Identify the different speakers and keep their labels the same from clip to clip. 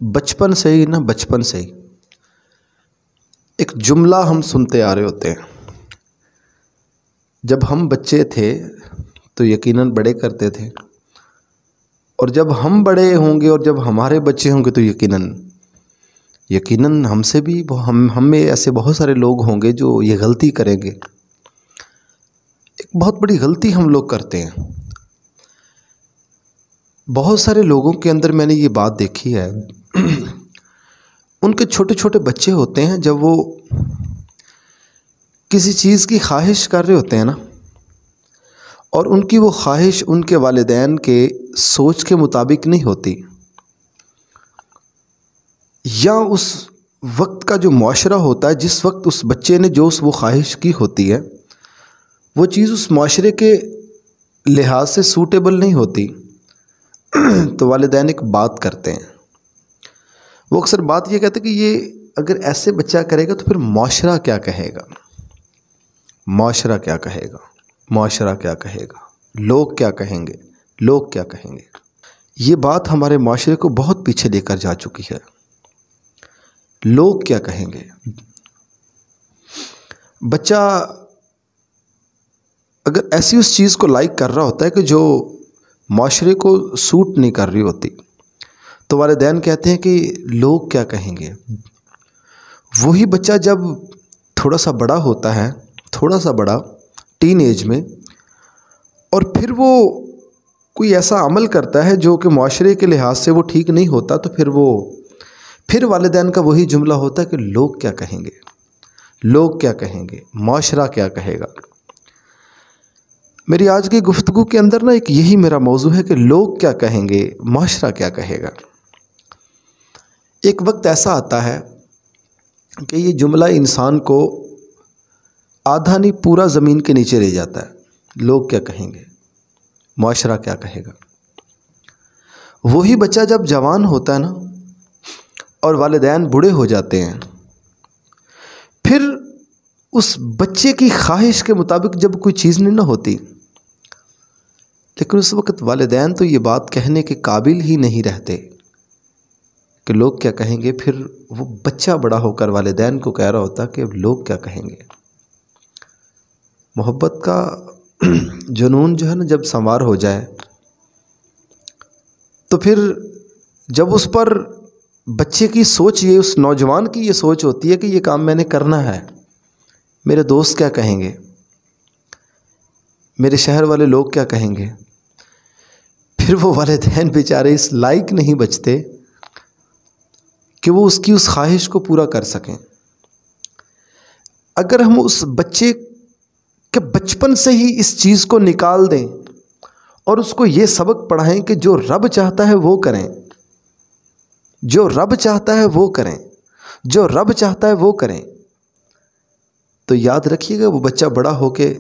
Speaker 1: बचपन से ही ना, बचपन से ही एक जुमला हम सुनते आ रहे होते हैं। जब हम बच्चे थे तो यकीनन बड़े करते थे, और जब हम बड़े होंगे और जब हमारे बच्चे होंगे तो यकीनन हमसे भी हम में ऐसे बहुत सारे लोग होंगे जो ये गलती करेंगे। एक बहुत बड़ी गलती हम लोग करते हैं। बहुत सारे लोगों के अंदर मैंने ये बात देखी है, उनके छोटे छोटे बच्चे होते हैं, जब वो किसी चीज़ की ख्वाहिश कर रहे होते हैं ना, और उनकी वो ख्वाहिश उनके वालिदैन के सोच के मुताबिक नहीं होती, या उस वक्त का जो मुआशरा होता है, जिस वक्त उस बच्चे ने जो वो ख्वाहिश की होती है, वो चीज़ उस मुआशरे के लिहाज से सूटेबल नहीं होती, तो वालिदैन एक बात करते हैं। वो अक्सर बात ये कहते हैं कि ये अगर ऐसे बच्चा करेगा तो फिर मुआशरा क्या कहेगा, मुआशरा क्या कहेगा, मुआशरा क्या कहेगा, लोग क्या कहेंगे, लोग क्या कहेंगे। ये बात हमारे मुआशरे को बहुत पीछे लेकर जा चुकी है। लोग क्या कहेंगे। बच्चा अगर ऐसी उस चीज़ को लाइक कर रहा होता है कि जो मुआशरे को सूट नहीं कर रही होती, तो वालिदैन कहते हैं कि लोग क्या कहेंगे। वही बच्चा जब थोड़ा सा बड़ा होता है, थोड़ा सा बड़ा, टीन एज में, और फिर वो कोई ऐसा अमल करता है जो कि मुआशरे के लिहाज से वो ठीक नहीं होता, तो फिर वालिदैन का वही जुमला होता है कि लोग क्या कहेंगे, लोग क्या कहेंगे, मुआशरा क्या कहेगा। मेरी आज की गुफ्तगू के अंदर ना एक यही मेरा मौजू है कि लोग क्या कहेंगे, मुआशरा क्या कहेगा। एक वक्त ऐसा आता है कि ये जुमला इंसान को आधा नहीं पूरा ज़मीन के नीचे ले जाता है। लोग क्या कहेंगे, मुआशरा क्या कहेगा। वही बच्चा जब जवान होता है ना, और वालिदैन बूढ़े हो जाते हैं, फिर उस बच्चे की ख्वाहिश के मुताबिक जब कोई चीज़ नहीं ना होती, लेकिन उस वक्त वालिदैन तो ये बात कहने के काबिल ही नहीं रहते कि लोग क्या कहेंगे। फिर वो बच्चा बड़ा होकर वालिदैन को कह रहा होता कि लोग क्या कहेंगे। मोहब्बत का जुनून जो है ना, जब संवार हो जाए, तो फिर जब उस पर बच्चे की सोच, ये उस नौजवान की ये सोच होती है कि ये काम मैंने करना है, मेरे दोस्त क्या कहेंगे, मेरे शहर वाले लोग क्या कहेंगे, फिर वो वालिदैन बेचारे इस लायक नहीं बचते कि वो उसकी उस ख्वाहिश को पूरा कर सकें। अगर हम उस बच्चे के बचपन से ही इस चीज़ को निकाल दें और उसको ये सबक पढ़ाएं कि जो रब चाहता है वो करें, जो रब चाहता है वो करें, जो रब चाहता है वो करें, तो याद रखिएगा वो बच्चा बड़ा होके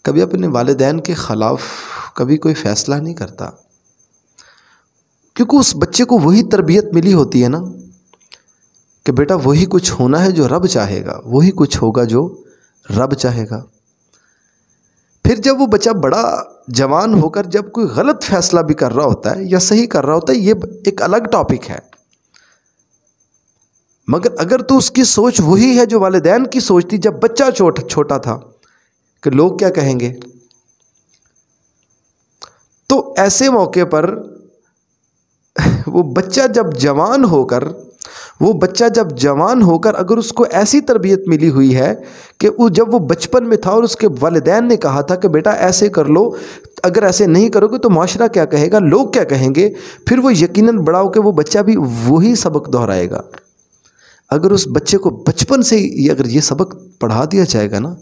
Speaker 1: कभी अपने वालिदैन के ख़िलाफ़ कभी कोई फ़ैसला नहीं करता, क्योंकि उस बच्चे को वही तरबियत मिली होती है ना कि बेटा वही कुछ होना है जो रब चाहेगा, वही कुछ होगा जो रब चाहेगा। फिर जब वो बच्चा बड़ा जवान होकर जब कोई गलत फ़ैसला भी कर रहा होता है या सही कर रहा होता है, ये एक अलग टॉपिक है, मगर अगर तो उसकी सोच वही है जो वालिदैन की सोच थी जब बच्चा छोटा था कि लोग क्या कहेंगे, तो ऐसे मौके पर वो बच्चा जब जवान होकर अगर उसको ऐसी तरबियत मिली हुई है कि वो जब वो बचपन में था और उसके वालिदैन ने कहा था कि बेटा ऐसे कर लो, अगर ऐसे नहीं करोगे तो माशरा क्या कहेगा, लोग क्या कहेंगे, फिर वो यकीनन बड़ा होकर वो बच्चा भी वही सबक दोहराएगा। अगर उस बच्चे को बचपन से ही अगर ये सबक पढ़ा दिया जाएगा ना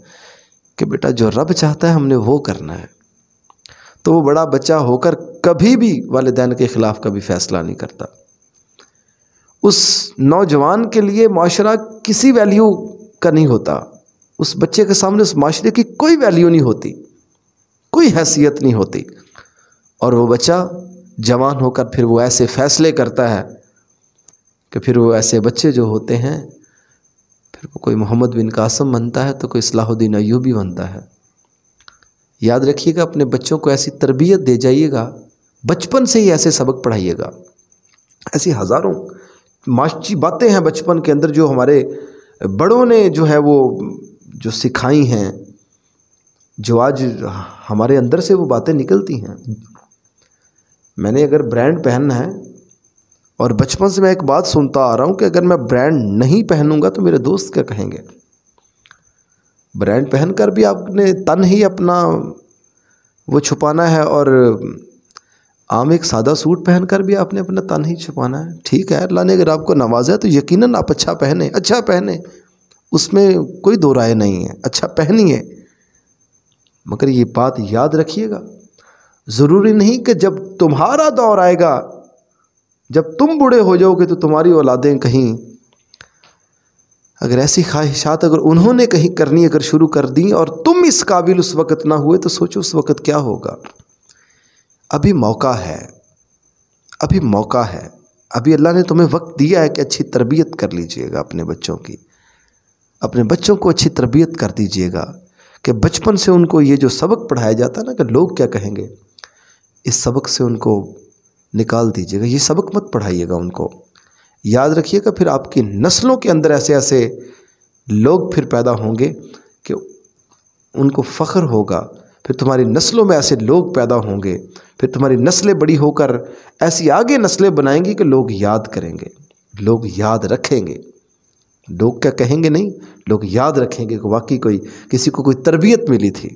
Speaker 1: कि बेटा जो रब चाहता है हमने वो करना है, तो वो बड़ा बच्चा होकर कभी भी वालिदैन के ख़िलाफ़ कभी फ़ैसला नहीं करता। उस नौजवान के लिए माशरा किसी वैल्यू का नहीं होता, उस बच्चे के सामने उस माशरे की कोई वैल्यू नहीं होती, कोई हैसियत नहीं होती, और वो बच्चा जवान होकर फिर वो ऐसे फ़ैसले करता है कि फिर वो ऐसे बच्चे जो होते हैं, फिर वो कोई मोहम्मद बिन कासिम बनता है तो कोई सलाहुद्दीन अय्यूबी बनता है। याद रखिएगा, अपने बच्चों को ऐसी तरबियत दे जाइएगा, बचपन से ही ऐसे सबक पढ़ाइएगा। ऐसी हज़ारों माशी बातें हैं बचपन के अंदर जो हमारे बड़ों ने जो है वो जो सिखाई हैं, जो आज हमारे अंदर से वो बातें निकलती हैं। मैंने अगर ब्रांड पहनना है, और बचपन से मैं एक बात सुनता आ रहा हूँ कि अगर मैं ब्रांड नहीं पहनूंगा तो मेरे दोस्त क्या कहेंगे। ब्रांड पहनकर भी आपने तन ही अपना वो छुपाना है, और आम एक सादा सूट पहनकर भी आपने अपना तन ही छुपाना है। ठीक है, अल्लाह ने अगर आपको नवाजा है तो यकीनन आप अच्छा पहने, उसमें कोई दो राय नहीं है, अच्छा पहनिए। मगर ये बात याद रखिएगा, ज़रूरी नहीं कि जब तुम्हारा दौर आएगा, जब तुम बूढ़े हो जाओगे तो तुम्हारी औलादें कहीं अगर ऐसी ख्वाहिशात अगर उन्होंने कहीं करनी अगर शुरू कर दी और तुम इस काबिल उस वक़्त ना हुए तो सोचो उस वक़्त क्या होगा। अभी मौका है, अभी मौका है, अभी अल्लाह ने तुम्हें वक्त दिया है कि अच्छी तरबियत कर लीजिएगा अपने बच्चों की। अपने बच्चों को अच्छी तरबियत कर दीजिएगा कि बचपन से उनको ये जो सबक पढ़ाया जाता है ना कि लोग क्या कहेंगे, इस सबक से उनको निकाल दीजिएगा। ये सबक मत पढ़ाइएगा उनको, याद रखिएगा। फिर आपकी नस्लों के अंदर ऐसे ऐसे लोग फिर पैदा होंगे कि उनको फ़ख्र होगा। फिर तुम्हारी नस्लों में ऐसे लोग पैदा होंगे, फिर तुम्हारी नस्लें बड़ी होकर ऐसी आगे नस्लें बनाएंगी कि लोग याद करेंगे, लोग याद रखेंगे। लोग क्या कहेंगे नहीं, लोग याद रखेंगे कि वाकई किसी को कोई तरबियत मिली थी।